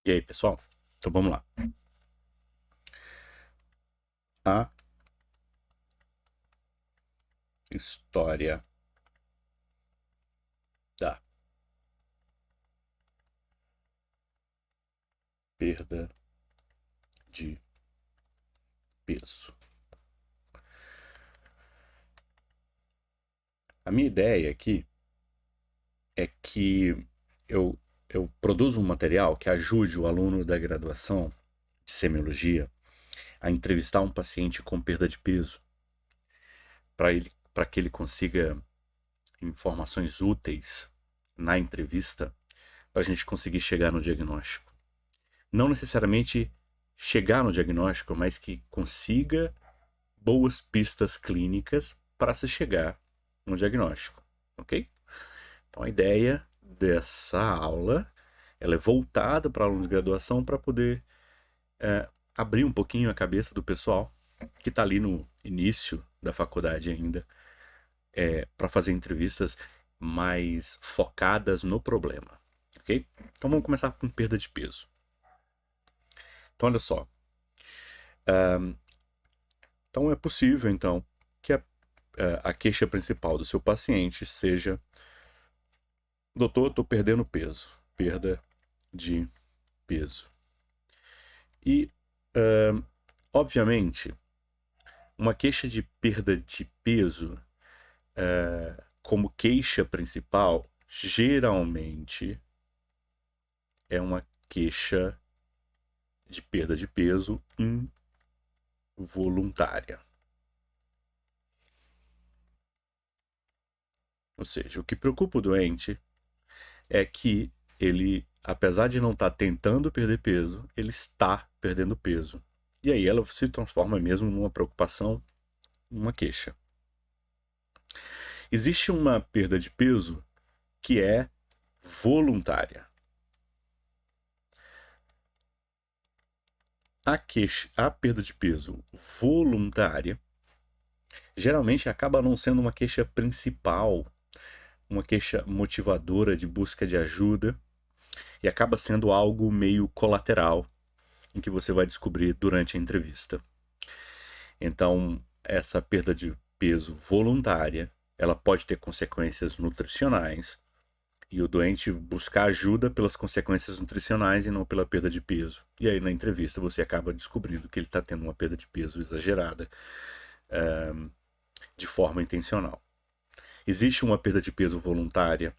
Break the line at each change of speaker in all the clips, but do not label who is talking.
E aí, pessoal? Então vamos lá. A história da perda de peso. A minha ideia aqui é que eu, eu produzo um material que ajude o aluno da graduação de semiologia a entrevistar um paciente com perda de peso para que ele consiga informações úteis na entrevista para a gente conseguir chegar no diagnóstico. Não necessariamente chegar no diagnóstico, mas que consiga boas pistas clínicas para se chegar no diagnóstico, ok? Então a ideia dessa aula ela é voltada para alunos de graduação para poder abrir um pouquinho a cabeça do pessoal que está ali no início da faculdade ainda, para fazer entrevistas mais focadas no problema, ok? Então vamos começar com perda de peso. Então olha só, então é possível então que a queixa principal do seu paciente seja: doutor, estou perdendo peso, perda de peso. E, obviamente, uma queixa de perda de peso, como queixa principal, geralmente é uma queixa de perda de peso involuntária. Ou seja, o que preocupa o doente é que ele, apesar de não estar tentando perder peso, ele está perdendo peso. E aí ela se transforma mesmo numa preocupação, numa queixa. Existe uma perda de peso que é voluntária. A perda de peso voluntária geralmente acaba não sendo uma queixa principal, uma queixa motivadora de busca de ajuda, e acaba sendo algo meio colateral em que você vai descobrir durante a entrevista. Então, essa perda de peso voluntária, ela pode ter consequências nutricionais, e o doente buscar ajuda pelas consequências nutricionais e não pela perda de peso. E aí na entrevista você acaba descobrindo que ele está tendo uma perda de peso exagerada, de forma intencional. Existe uma perda de peso voluntária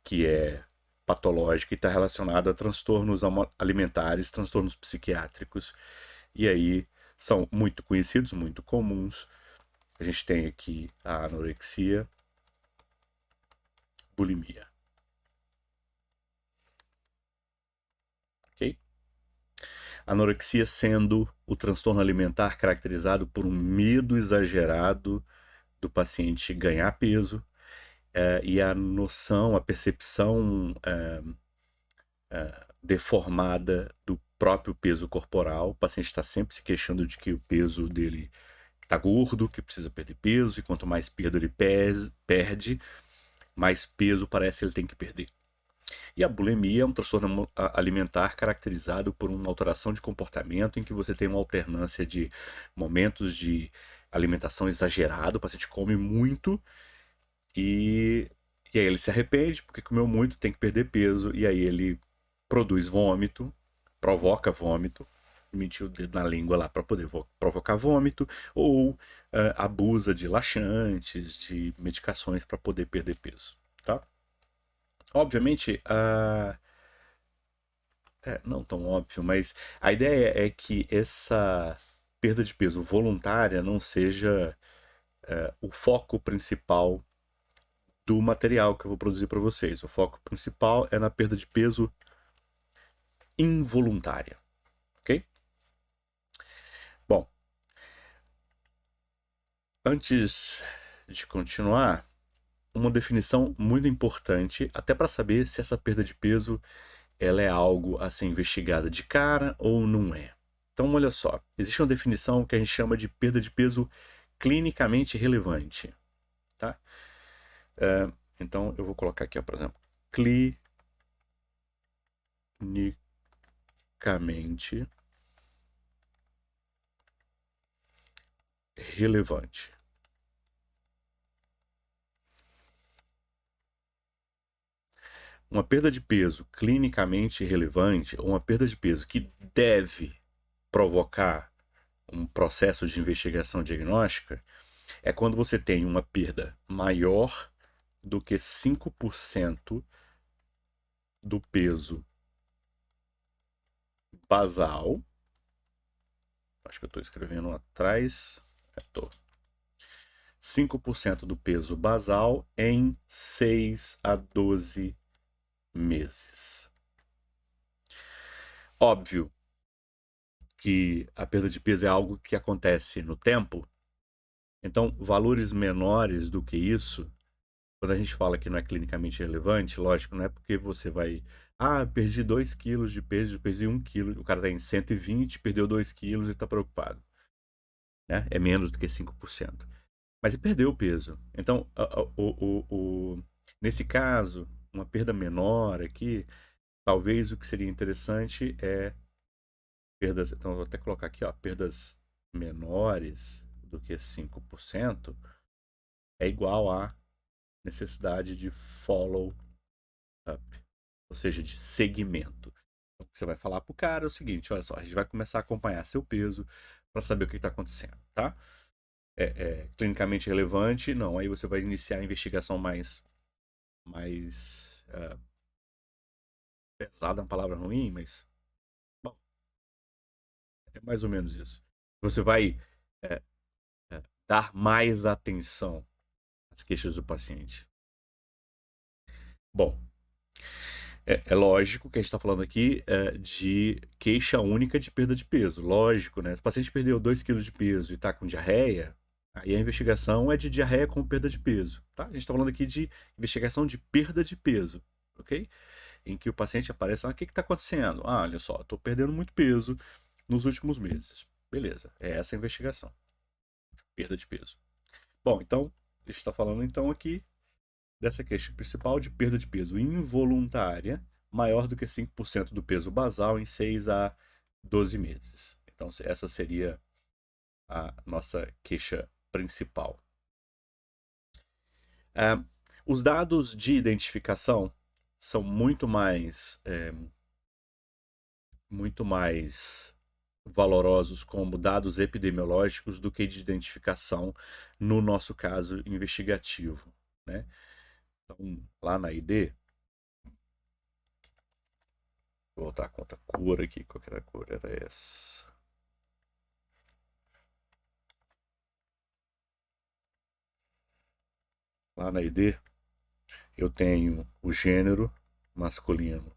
que é patológica e está relacionada a transtornos alimentares, transtornos psiquiátricos. E aí são muito conhecidos, muito comuns. A gente tem aqui a anorexia, bulimia. Ok? Anorexia sendo o transtorno alimentar caracterizado por um medo exagerado do paciente ganhar peso, e a noção, a percepção deformada do próprio peso corporal. O paciente está sempre se queixando de que o peso dele está gordo, que precisa perder peso, e quanto mais peso ele perde, mais peso parece que ele tem que perder. E a bulimia é um transtorno alimentar caracterizado por uma alteração de comportamento em que você tem uma alternância de momentos de alimentação exagerada, o paciente come muito e aí ele se arrepende porque comeu muito, tem que perder peso, e aí ele produz vômito, provoca vômito, mentiu o dedo na língua lá para poder provocar vômito, ou abusa de laxantes, de medicações para poder perder peso, tá? Obviamente, não tão óbvio, mas a ideia é que essa perda de peso voluntária não seja o foco principal do material que eu vou produzir para vocês. O foco principal é na perda de peso involuntária, ok? Bom, antes de continuar, uma definição muito importante, até para saber se essa perda de peso ela é algo a ser investigada de cara ou não é. Então, olha só, existe uma definição que a gente chama de perda de peso clinicamente relevante, tá? Então, eu vou colocar aqui, ó, por exemplo, clinicamente clinicamente relevante. Uma perda de peso clinicamente relevante, ou uma perda de peso que deve provocar um processo de investigação diagnóstica, é quando você tem uma perda maior do que 5% do peso basal. Acho que eu estou escrevendo atrás. Estou. 5% do peso basal em 6 a 12 meses. Óbvio que a perda de peso é algo que acontece no tempo, então valores menores do que isso, quando a gente fala que não é clinicamente relevante, lógico, não é porque você vai. Ah, perdi 2 quilos de peso, perdi 1 quilo, o cara tem 120, perdeu 2 quilos e está preocupado. Né? É menos do que 5%. Mas ele perdeu o peso. Então, nesse caso, uma perda menor aqui, talvez o que seria interessante é perdas. Então, eu vou até colocar aqui, ó, perdas menores do que 5% é igual a necessidade de follow-up, ou seja, de segmento. Então, o que você vai falar para o cara é o seguinte: olha só, a gente vai começar a acompanhar seu peso para saber o que está acontecendo, tá? Clinicamente relevante, não. Aí você vai iniciar a investigação mais pesada, é uma palavra ruim, mas bom, é mais ou menos isso. Você vai é, dar mais atenção às queixas do paciente. Bom, é lógico que a gente está falando aqui de queixa única de perda de peso. Lógico, né? Se o paciente perdeu 2 kg de peso e está com diarreia, aí a investigação é de diarreia com perda de peso. Tá? A gente está falando aqui de investigação de perda de peso, ok? Em que o paciente aparece, o que está acontecendo? Ah, olha só, estou perdendo muito peso nos últimos meses. Beleza, é essa a investigação. Perda de peso. Bom, então, a gente está falando então aqui dessa queixa principal de perda de peso involuntária, maior do que 5% do peso basal em 6 a 12 meses. Então, essa seria a nossa queixa principal. Os dados de identificação são muito mais valorosos como dados epidemiológicos do que de identificação no nosso caso investigativo, né? Então, lá na ID, vou voltar a conta cor aqui, qual era a cor? Era essa. Lá na ID, eu tenho o gênero masculino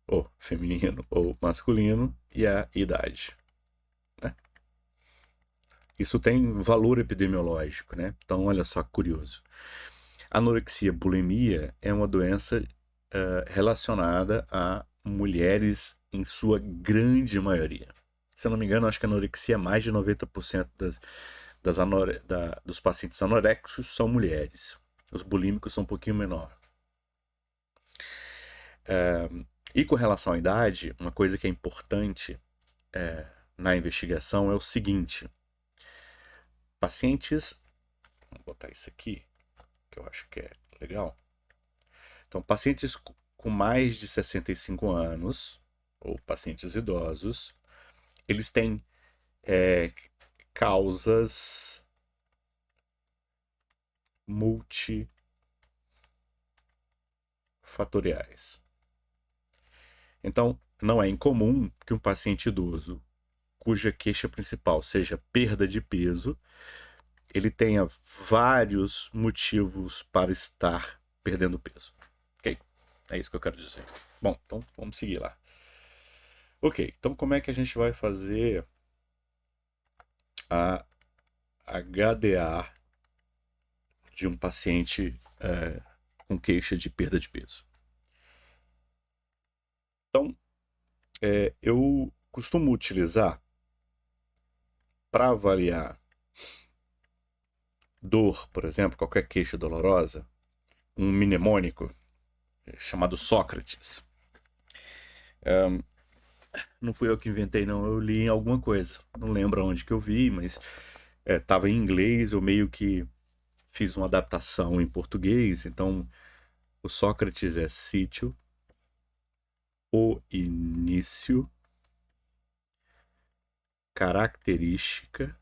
ou feminino ou masculino e a idade. Né? Isso tem valor epidemiológico, né? Então, olha só que curioso. Anorexia bulimia é uma doença relacionada a mulheres em sua grande maioria. Se eu não me engano, acho que a anorexia, mais de 90% dos pacientes anoréxicos são mulheres. Os bulímicos são um pouquinho menor. E com relação à idade, uma coisa que é importante na investigação é o seguinte: pacientes, vou botar isso aqui, que eu acho que é legal. Então, pacientes com mais de 65 anos, ou pacientes idosos, eles têm causas multifatoriais. Então, não é incomum que um paciente idoso, cuja queixa principal seja perda de peso, ele tenha vários motivos para estar perdendo peso. Ok? É isso que eu quero dizer. Bom, então vamos seguir lá. Ok, então como é que a gente vai fazer a HDA de um paciente com queixa de perda de peso? Então, eu costumo utilizar para avaliar dor, por exemplo, qualquer queixa dolorosa, um mnemônico chamado Sócrates. não fui eu que inventei, não. Eu li em alguma coisa. Não lembro onde que eu vi, mas estava em inglês. Eu meio que fiz uma adaptação em português. Então, o Sócrates é sítio, o início, característica,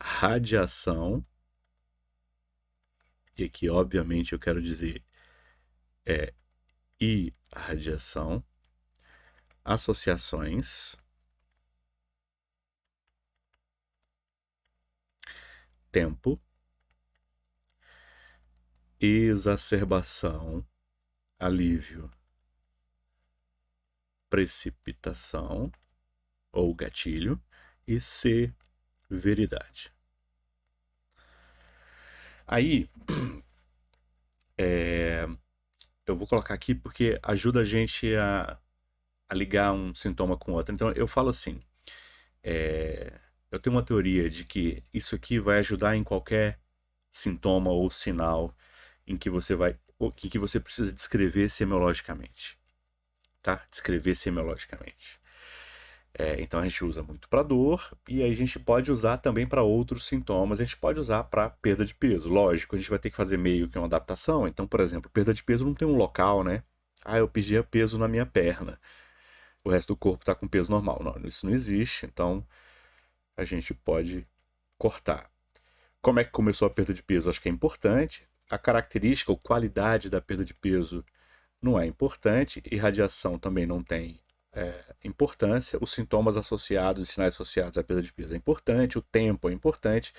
radiação. E aqui, obviamente, eu quero dizer irradiação, associações, tempo, exacerbação, alívio, precipitação ou gatilho e severidade. Aí, eu vou colocar aqui porque ajuda a gente a ligar um sintoma com outro. Então, eu falo assim, eu tenho uma teoria de que isso aqui vai ajudar em qualquer sintoma ou sinal em que você vai, ou que você precisa descrever semiologicamente, tá? Descrever semiologicamente. Então a gente usa muito para dor e aí a gente pode usar também para outros sintomas. A gente pode usar para perda de peso. Lógico, a gente vai ter que fazer meio que uma adaptação. Então, por exemplo, perda de peso não tem um local, né? Ah, eu perdi peso na minha perna. O resto do corpo está com peso normal. Não, isso não existe. Então a gente pode cortar. Como é que começou a perda de peso? Acho que é importante. A característica ou qualidade da perda de peso não é importante. Irradiação também não tem importância. Os sintomas associados e sinais associados à perda de peso é importante. O tempo é importante.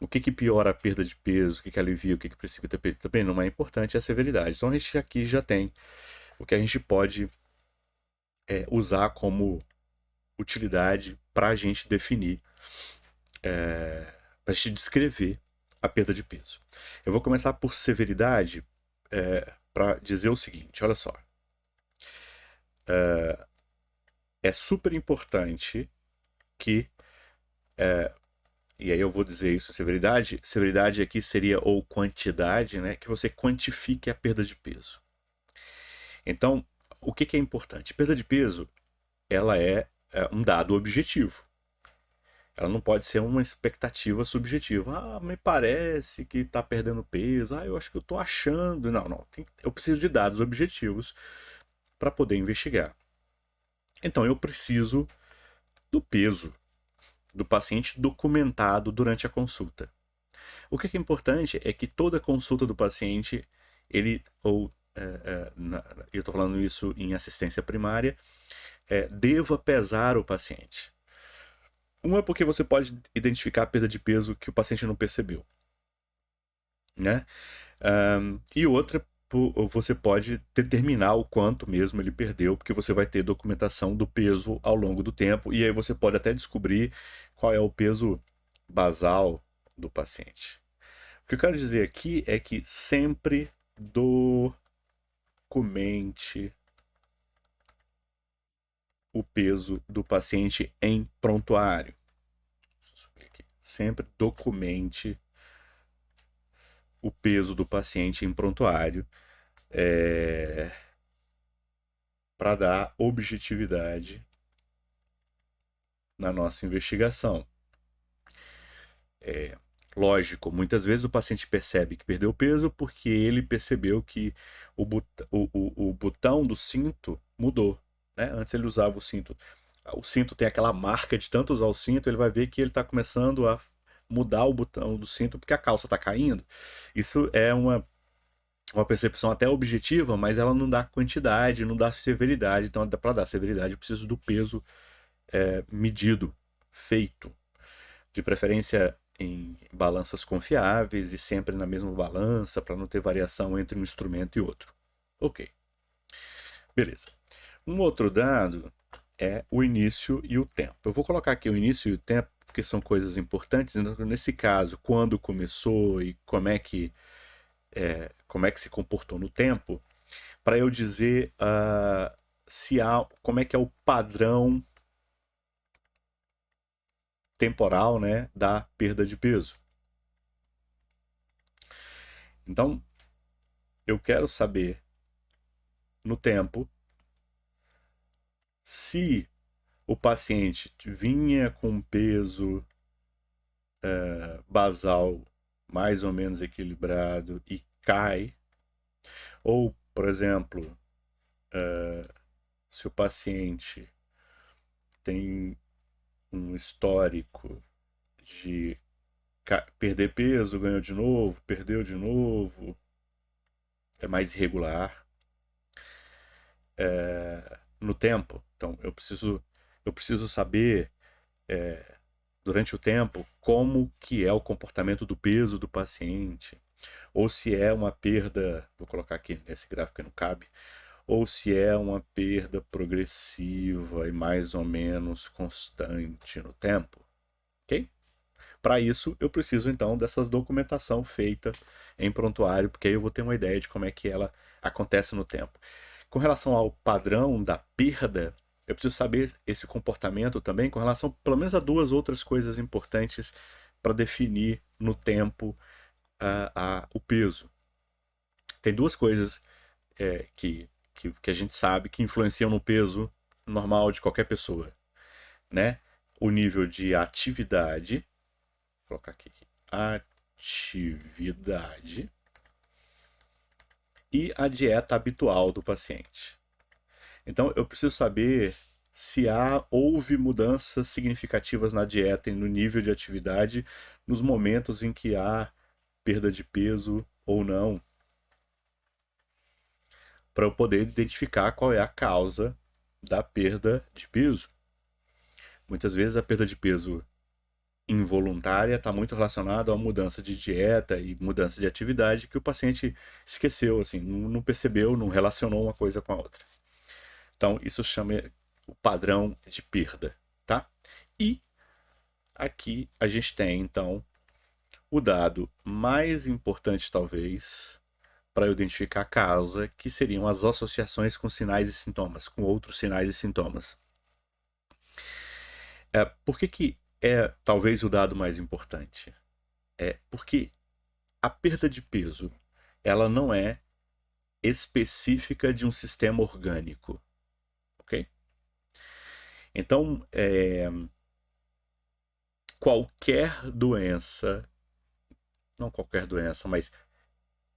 O que piora a perda de peso, o que alivia, o que precipita a perda também não é importante. É a severidade. Então a gente aqui já tem o que a gente pode usar como utilidade para a gente definir, para a gente descrever a perda de peso. Eu vou começar por severidade para dizer o seguinte: olha só. É super importante que, e aí eu vou dizer isso, severidade aqui seria ou quantidade, né, que você quantifique a perda de peso. Então, o que é importante? Perda de peso, ela é um dado objetivo. Ela não pode ser uma expectativa subjetiva. Ah, me parece que está perdendo peso. Ah, eu acho que eu estou achando. Não, não. Eu preciso de dados objetivos para poder investigar. Então, eu preciso do peso do paciente documentado durante a consulta. O que é importante é que toda consulta do paciente, ele, ou eu estou falando isso em assistência primária, deva pesar o paciente. Uma é porque você pode identificar a perda de peso que o paciente não percebeu, né? E outra, você pode determinar o quanto mesmo ele perdeu, porque você vai ter documentação do peso ao longo do tempo, e aí você pode até descobrir qual é o peso basal do paciente. O que eu quero dizer aqui é que sempre documente o peso do paciente em prontuário. Deixa eu subir aqui. Sempre documente o peso do paciente em prontuário para dar objetividade na nossa investigação. Lógico, muitas vezes o paciente percebe que perdeu peso porque ele percebeu que o botão do cinto mudou, né? Antes ele usava o cinto tem aquela marca de tanto usar o cinto, ele vai ver que ele está começando a mudar o botão do cinto porque a calça está caindo. Isso é uma percepção até objetiva, mas ela não dá quantidade, não dá severidade. Então, para dar severidade, eu preciso do peso medido, feito. De preferência em balanças confiáveis e sempre na mesma balança, para não ter variação entre um instrumento e outro. Ok, beleza. Um outro dado é o início e o tempo. Eu vou colocar aqui o início e o tempo porque são coisas importantes. Então, nesse caso, quando começou e como é que se comportou no tempo, para eu dizer se há, como é que é o padrão temporal, né, da perda de peso. Então, eu quero saber no tempo, se o paciente vinha com peso basal mais ou menos equilibrado e cai, ou, por exemplo, se o paciente tem um histórico de perder peso, ganhou de novo, perdeu de novo, é mais irregular no tempo. Então eu preciso saber durante o tempo como que é o comportamento do peso do paciente, ou se é uma perda, vou colocar aqui nesse gráfico que não cabe, ou se é uma perda progressiva e mais ou menos constante no tempo, ok? Para isso, eu preciso então dessa documentação feita em prontuário, porque aí eu vou ter uma ideia de como é que ela acontece no tempo. Com relação ao padrão da perda, eu preciso saber esse comportamento também com relação, pelo menos, a duas outras coisas importantes para definir no tempo o peso. Tem duas coisas que a gente sabe que influenciam no peso normal de qualquer pessoa, né? O nível de atividade, vou colocar aqui, atividade e a dieta habitual do paciente. Então, eu preciso saber se houve mudanças significativas na dieta e no nível de atividade nos momentos em que há perda de peso ou não, para eu poder identificar qual é a causa da perda de peso. Muitas vezes a perda de peso involuntária está muito relacionada a uma mudança de dieta e mudança de atividade que o paciente esqueceu, assim, não percebeu, não relacionou uma coisa com a outra. Então, isso chama o padrão de perda, tá? E aqui a gente tem, então, o dado mais importante, talvez, para identificar a causa, que seriam as associações com sinais e sintomas, com outros sinais e sintomas. Por que é talvez o dado mais importante? Porque a perda de peso, ela não é específica de um sistema orgânico, ok? Então, qualquer doença, não qualquer doença, mas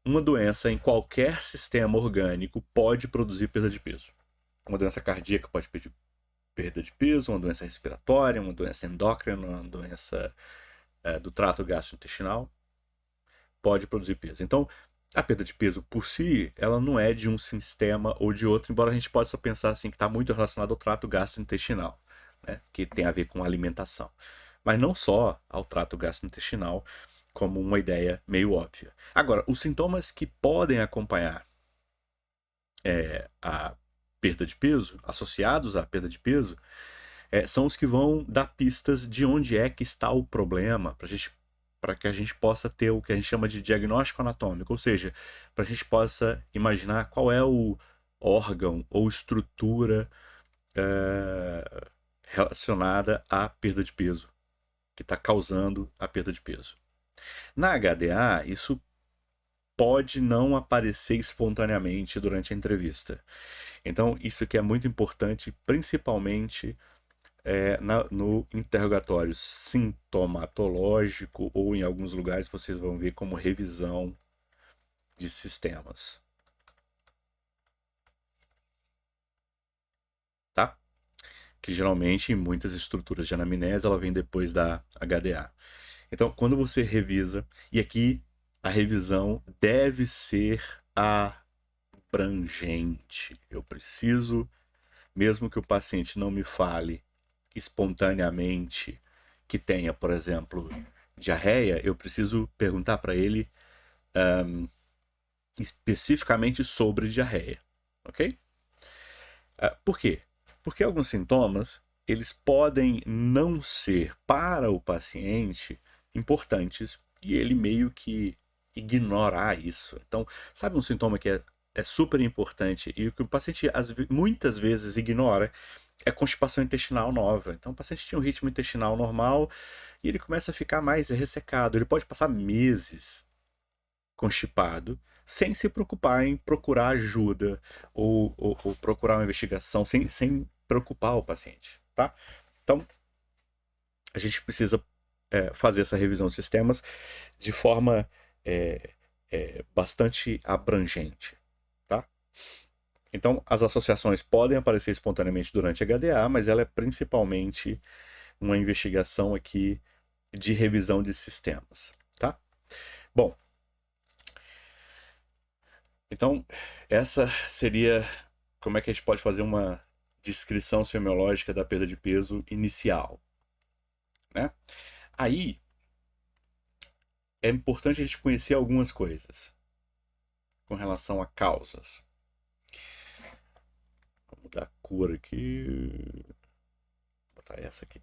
uma doença em qualquer sistema orgânico pode produzir perda de peso. Uma doença cardíaca pode pedir perda de peso, uma doença respiratória, uma doença endócrina, uma doença do trato gastrointestinal pode produzir peso. Então, a perda de peso por si, ela não é de um sistema ou de outro, embora a gente possa pensar assim que está muito relacionado ao trato gastrointestinal, né, que tem a ver com alimentação. Mas não só ao trato gastrointestinal, como uma ideia meio óbvia. Agora, os sintomas que podem acompanhar a perda de peso, associados à perda de peso, são os que vão dar pistas de onde é que está o problema, para que a gente possa ter o que a gente chama de diagnóstico anatômico, ou seja, para a gente possa imaginar qual é o órgão ou estrutura relacionada à perda de peso, que está causando a perda de peso. Na HDA, isso pode não aparecer espontaneamente durante a entrevista. Então, isso que é muito importante, principalmente no interrogatório sintomatológico, ou em alguns lugares vocês vão ver como revisão de sistemas. Tá? Que geralmente em muitas estruturas de anamnese ela vem depois da HDA. Então, quando você revisa, e aqui a revisão deve ser abrangente. Eu preciso, mesmo que o paciente não me fale espontaneamente que tenha, por exemplo, diarreia, eu preciso perguntar para ele especificamente sobre diarreia, ok? Por quê? Porque alguns sintomas eles podem não ser para o paciente importantes e ele meio que ignorar isso. Então, sabe um sintoma que é super importante e que o paciente muitas vezes ignora? É constipação intestinal nova. Então, o paciente tinha um ritmo intestinal normal e ele começa a ficar mais ressecado. Ele pode passar meses constipado sem se preocupar em procurar ajuda ou procurar uma investigação, sem preocupar o paciente, tá? Então, a gente precisa fazer essa revisão de sistemas de forma é, bastante abrangente, tá? Então, as associações podem aparecer espontaneamente durante a HDA, mas ela é principalmente uma investigação aqui de revisão de sistemas, tá? Bom, então essa seria como é que a gente pode fazer uma descrição semiológica da perda de peso inicial, né? Aí é importante a gente conhecer algumas coisas com relação a causas. Vou mudar a cor aqui. Vou botar essa aqui.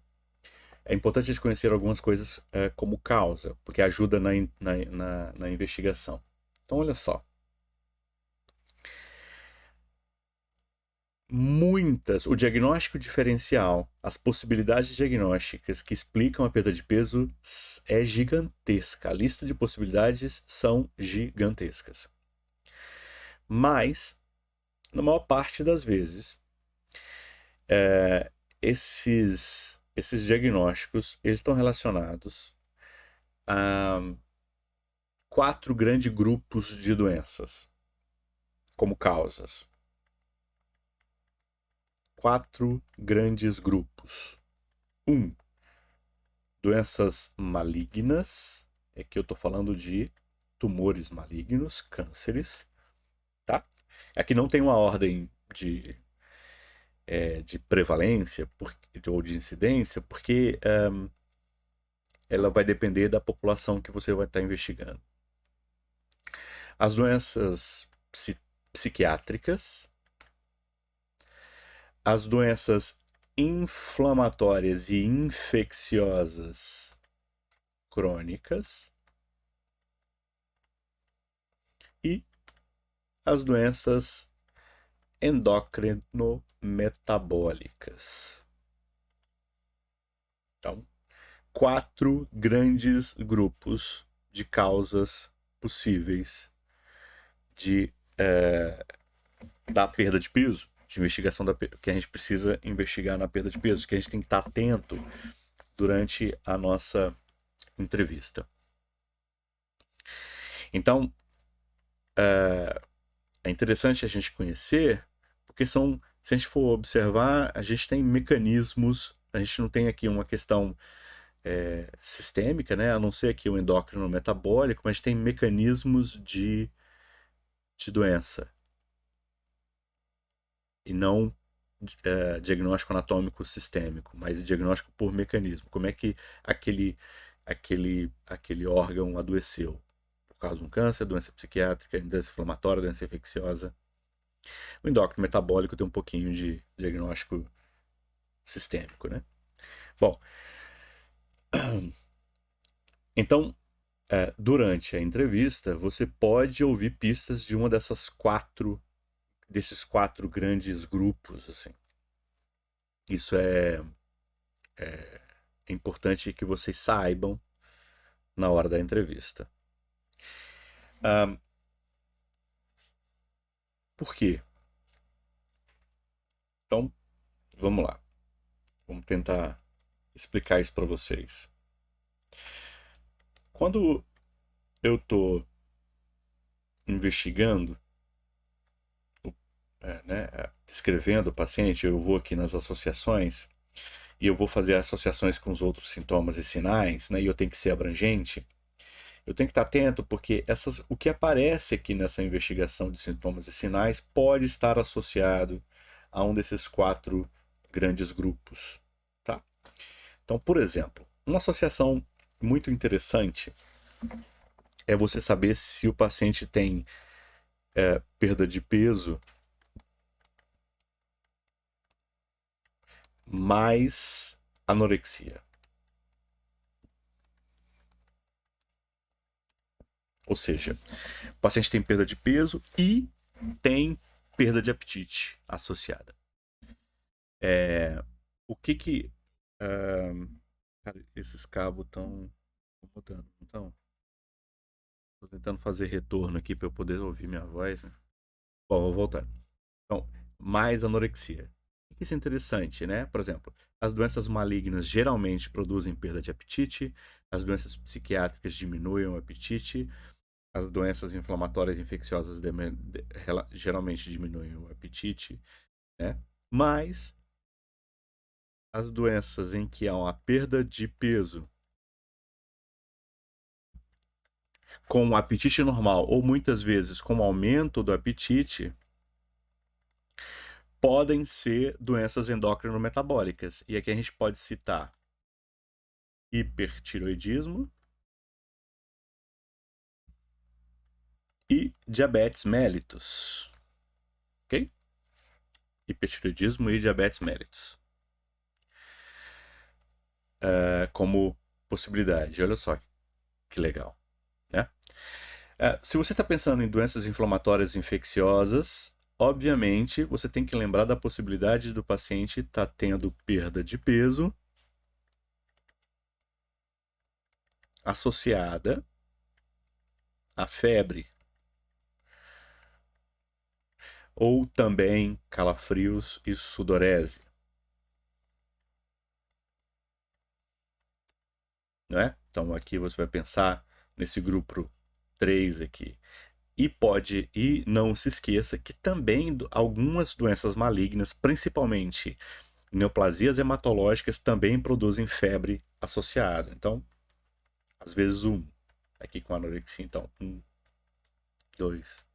É importante a gente conhecer algumas coisas como causa, porque ajuda na investigação. Então, olha só. O diagnóstico diferencial, as possibilidades diagnósticas que explicam a perda de peso é gigantesca. A lista de possibilidades são gigantescas. Mas, na maior parte das vezes, esses diagnósticos eles estão relacionados a 4 grandes grupos de doenças como causas. 4 grandes grupos. 1. Doenças malignas. Aqui eu estou falando de tumores malignos, cânceres. Tá? Aqui não tem uma ordem de prevalência ou de incidência, porque ela vai depender da população que você vai estar investigando. As doenças psiquiátricas, as doenças inflamatórias e infecciosas crônicas e as doenças endócrino-metabólicas. Então, 4 grandes grupos de causas possíveis da perda de peso, de investigação que a gente precisa investigar na perda de peso, que a gente tem que estar atento durante a nossa entrevista. Então, é interessante a gente conhecer, porque se a gente for observar, a gente tem mecanismos, a gente não tem aqui uma questão sistêmica, né? A não ser aqui o endócrino metabólico, mas tem mecanismos de doença e não diagnóstico anatômico sistêmico, mas diagnóstico por mecanismo. Como é que aquele órgão adoeceu? Por causa de um câncer, doença psiquiátrica, doença inflamatória, doença infecciosa. O endócrino metabólico tem um pouquinho de diagnóstico sistêmico, né? Bom, então, durante a entrevista, você pode ouvir pistas de uma desses 4 grandes grupos, assim. Isso é importante que vocês saibam na hora da entrevista. Por quê? Então, vamos lá. Vamos tentar explicar isso para vocês. Quando eu estou investigando, descrevendo o paciente, eu vou aqui nas associações e eu vou fazer associações com os outros sintomas e sinais, né, e eu tenho que ser abrangente. Eu tenho que estar atento porque o que aparece aqui nessa investigação de sintomas e sinais pode estar associado a um desses 4 grandes grupos. Tá? Então, por exemplo, uma associação muito interessante é você saber se o paciente tem perda de peso mais anorexia. Ou seja, o paciente tem perda de peso e tem perda de apetite associada. O que cara, esses cabos estão incomodando, então Tô tentando fazer retorno aqui para eu poder ouvir minha voz, né? Bom, vou voltar. Então, mais anorexia. Isso é interessante, né? Por exemplo, as doenças malignas geralmente produzem perda de apetite, as doenças psiquiátricas diminuem o apetite, as doenças inflamatórias infecciosas geralmente diminuem o apetite, né? Mas as doenças em que há uma perda de peso com o apetite normal ou muitas vezes com o aumento do apetite podem ser doenças endócrino-metabólicas. E aqui a gente pode citar hipertiroidismo e diabetes mellitus. Ok? Hipertiroidismo e diabetes mellitus. Como possibilidade. Olha só que legal. Né? Se você está pensando em doenças inflamatórias infecciosas, obviamente você tem que lembrar da possibilidade do paciente estar tendo perda de peso associada à febre, ou também calafrios e sudorese. Né? Então aqui você vai pensar nesse grupo 3 aqui. E não se esqueça que também algumas doenças malignas, principalmente neoplasias hematológicas, também produzem febre associada. Então, às vezes aqui com anorexia, então 2,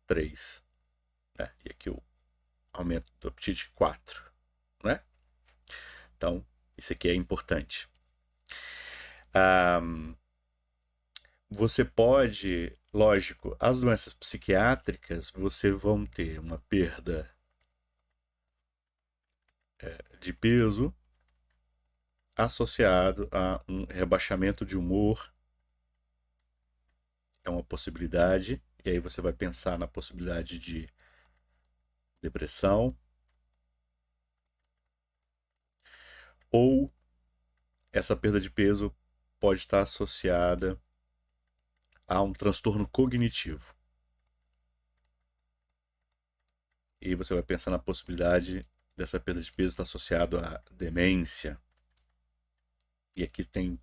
3, né? E aqui o aumento do apetite 4, né? Então, isso aqui é importante. Você pode, lógico, as doenças psiquiátricas, você vão ter uma perda de peso associado a um rebaixamento de humor, é uma possibilidade, e aí você vai pensar na possibilidade de depressão, ou essa perda de peso pode estar associada a um transtorno cognitivo. E você vai pensar na possibilidade dessa perda de peso estar associado à demência. E aqui tem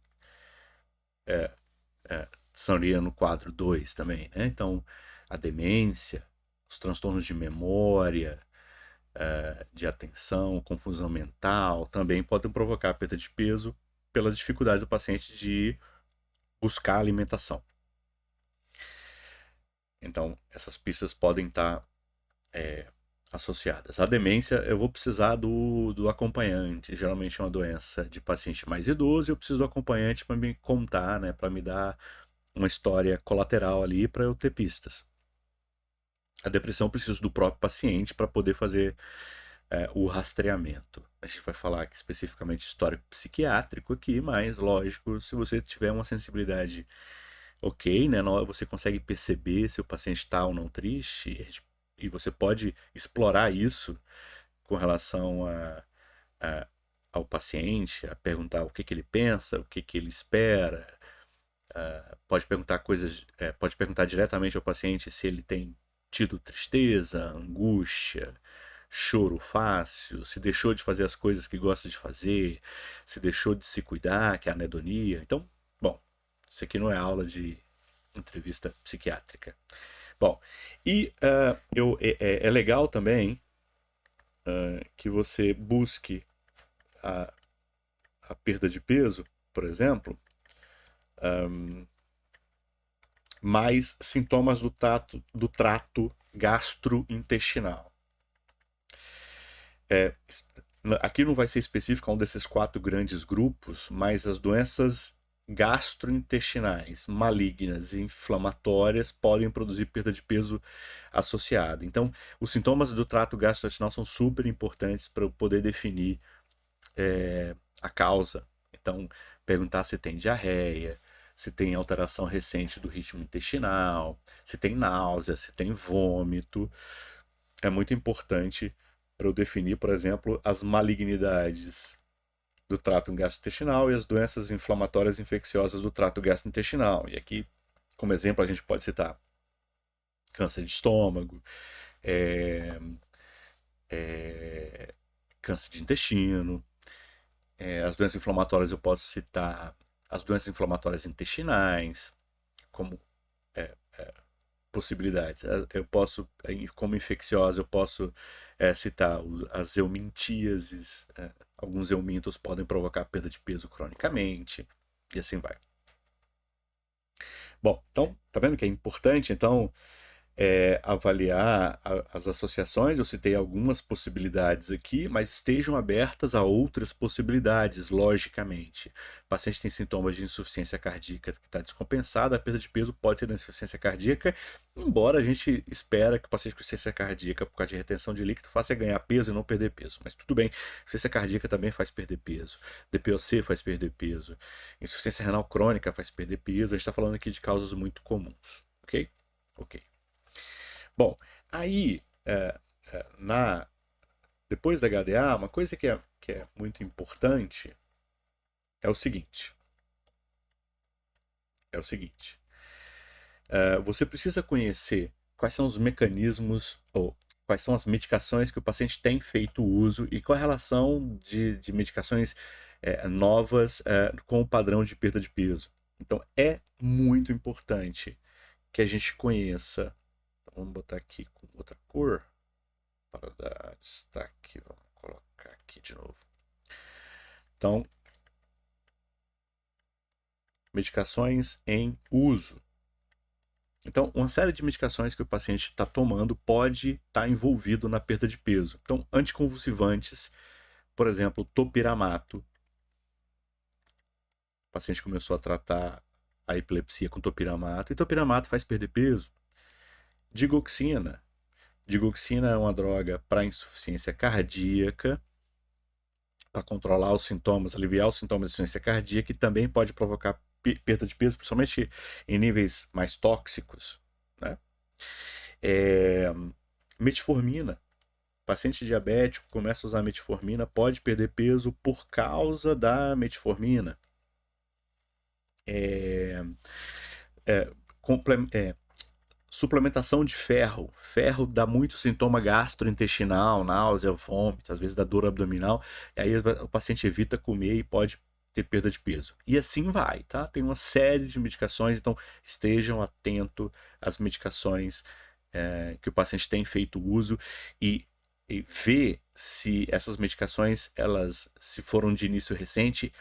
estaria no quadro 2 também, né? Então, a demência, os transtornos de memória, de atenção, confusão mental, também podem provocar perda de peso pela dificuldade do paciente de buscar alimentação. Então, essas pistas podem estar associadas. A demência, eu vou precisar do acompanhante. Geralmente é uma doença de paciente mais idoso e eu preciso do acompanhante para me contar, né? Para me dar uma história colateral ali para eu ter pistas. A depressão eu preciso do próprio paciente para poder fazer o rastreamento. A gente vai falar aqui especificamente histórico psiquiátrico aqui, mas lógico, se você tiver uma sensibilidade ok, né, você consegue perceber se o paciente está ou não triste, e você pode explorar isso com relação ao paciente, a perguntar o que, que ele pensa, o que, que ele espera, pode perguntar coisas, pode perguntar diretamente ao paciente se ele tem tido tristeza, angústia, choro fácil, se deixou de fazer as coisas que gosta de fazer, se deixou de se cuidar, que é a anedonia. Então, bom, isso aqui não é aula de entrevista psiquiátrica. Bom, e é legal também que você busque a perda de peso, por exemplo, mais sintomas do trato gastrointestinal. Aqui não vai ser específico a um desses 4 grandes grupos, mas as doenças gastrointestinais malignas e inflamatórias podem produzir perda de peso associada. Então, os sintomas do trato gastrointestinal são super importantes para eu poder definir a causa. Então, perguntar se tem diarreia, se tem alteração recente do ritmo intestinal, se tem náusea, se tem vômito. É muito importante para eu definir, por exemplo, as malignidades do trato gastrointestinal e as doenças inflamatórias infecciosas do trato gastrointestinal. E aqui Como exemplo, a gente pode citar câncer de estômago, é, é, câncer de intestino, as doenças inflamatórias eu posso citar as doenças inflamatórias intestinais, como possibilidades. Eu posso, como infecciosa, eu posso citar as eumintíases. Alguns eumintos podem provocar perda de peso cronicamente, e assim vai. Bom, então, tá vendo que é importante, então, avaliar as associações. Eu citei algumas possibilidades aqui, mas estejam abertas a outras possibilidades, logicamente. O paciente tem sintomas de insuficiência cardíaca que está descompensada, a perda de peso pode ser da insuficiência cardíaca, embora a gente espera que o paciente com insuficiência cardíaca, por causa de retenção de líquido, faça ganhar peso e não perder peso. Mas tudo bem, insuficiência cardíaca também faz perder peso, DPOC faz perder peso, insuficiência renal crônica faz perder peso. A gente está falando aqui de causas muito comuns, ok? Ok. Bom, aí, na, depois da HDA, uma coisa que é muito importante é o seguinte. É o seguinte. Você precisa conhecer quais são os mecanismos ou quais são as medicações que o paciente tem feito uso e qual a relação de medicações novas com o padrão de perda de peso. Então, é muito importante que a gente conheça. Então, vamos botar aqui com outra cor para dar destaque. Vamos colocar aqui de novo. Então, medicações em uso. Então, uma série de medicações que o paciente está tomando pode estar envolvido na perda de peso. Então, anticonvulsivantes, por exemplo, topiramato. O paciente começou a tratar a epilepsia com topiramato, e topiramato faz perder peso. Digoxina. Digoxina é uma droga para insuficiência cardíaca, para controlar os sintomas, aliviar os sintomas de insuficiência cardíaca, e também pode provocar perda de peso, principalmente em níveis mais tóxicos. Né? Metformina. Paciente diabético começa a usar metformina, pode perder peso por causa da metformina. Suplementação de ferro. Ferro dá muito sintoma gastrointestinal, náusea, vômito, às vezes dá dor abdominal. E aí o paciente evita comer e pode ter perda de peso. E assim vai, tá? Tem uma série de medicações, então estejam atentos às medicações que o paciente tem feito uso e ver se essas medicações, elas se foram de início recente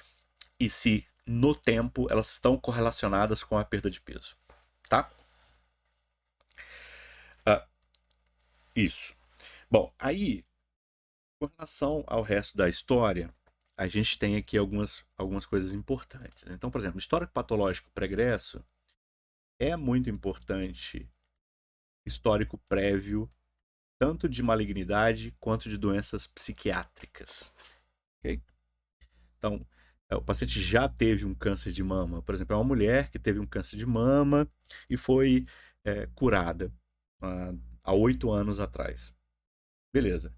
e se no tempo elas estão correlacionadas com a perda de peso, tá? Isso. Bom, aí, com relação ao resto da história, a gente tem aqui algumas coisas importantes. Então, por exemplo, histórico patológico pregresso é muito importante, histórico prévio, tanto de malignidade quanto de doenças psiquiátricas. Okay? Então, o paciente já teve um câncer de mama. Por exemplo, é uma mulher que teve um câncer de mama e foi curada há 8 anos atrás. Beleza.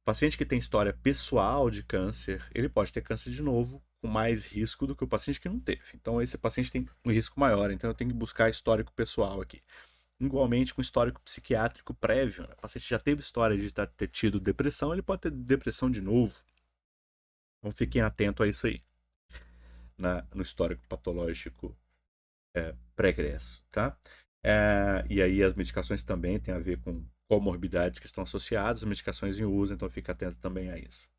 Paciente que tem história pessoal de câncer, ele pode ter câncer de novo com mais risco do que o paciente que não teve. Então, esse paciente tem um risco maior. Então, eu tenho que buscar histórico pessoal aqui. Igualmente, com histórico psiquiátrico prévio, né? O paciente já teve história de ter tido depressão, ele pode ter depressão de novo. Então, fiquem atentos a isso aí, no histórico patológico pregresso, tá? E aí as medicações também têm a ver com comorbidades que estão associadas, medicações em uso, então fica atento também a isso.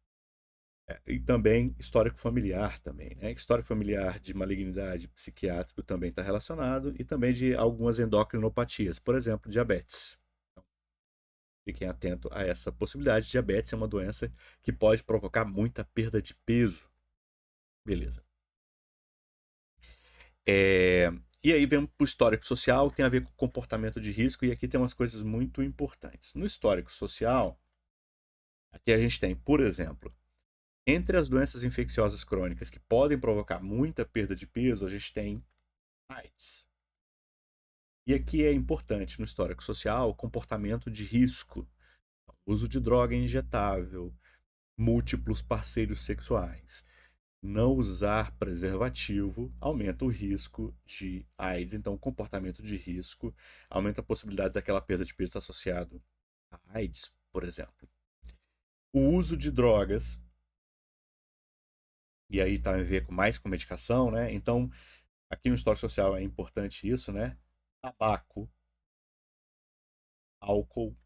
E também histórico familiar também, né? Histórico familiar de malignidade psiquiátrico também está relacionado, e também de algumas endocrinopatias, por exemplo, diabetes. Então, fiquem atentos a essa possibilidade. Diabetes é uma doença que pode provocar muita perda de peso. Beleza. E aí vem para o histórico social, que tem a ver com comportamento de risco, e aqui tem umas coisas muito importantes. No histórico social, aqui a gente tem, por exemplo, entre as doenças infecciosas crônicas que podem provocar muita perda de peso, a gente tem AIDS. E aqui é importante no histórico social o comportamento de risco, uso de droga injetável, múltiplos parceiros sexuais, não usar preservativo aumenta o risco de AIDS. Então, o comportamento de risco aumenta a possibilidade daquela perda de peso associado a AIDS, por exemplo. O uso de drogas, e aí tá a ver com mais com medicação, né? Então, aqui no histórico social é importante isso, né? Tabaco, álcool,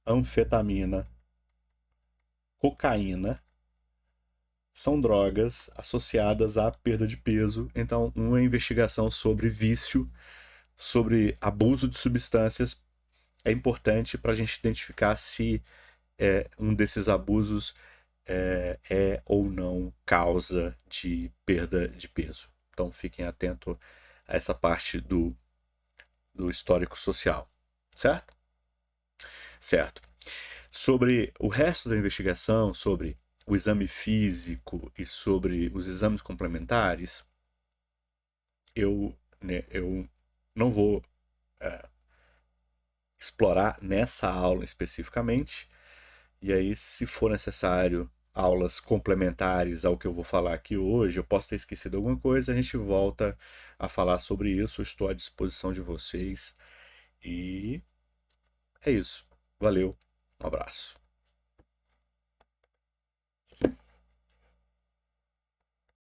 anfetamina, cocaína são drogas associadas à perda de peso. Então, uma investigação sobre vício, sobre abuso de substâncias é importante para a gente identificar se um desses abusos é ou não causa de perda de peso. Então, fiquem atentos a essa parte do histórico social, certo? Certo. Sobre o resto da investigação, sobre o exame físico e sobre os exames complementares, eu não vou explorar nessa aula especificamente. E aí, se for necessário aulas complementares ao que eu vou falar aqui hoje, eu posso ter esquecido alguma coisa, a gente volta a falar sobre isso. Eu estou à disposição de vocês. E é isso. Valeu. Um abraço.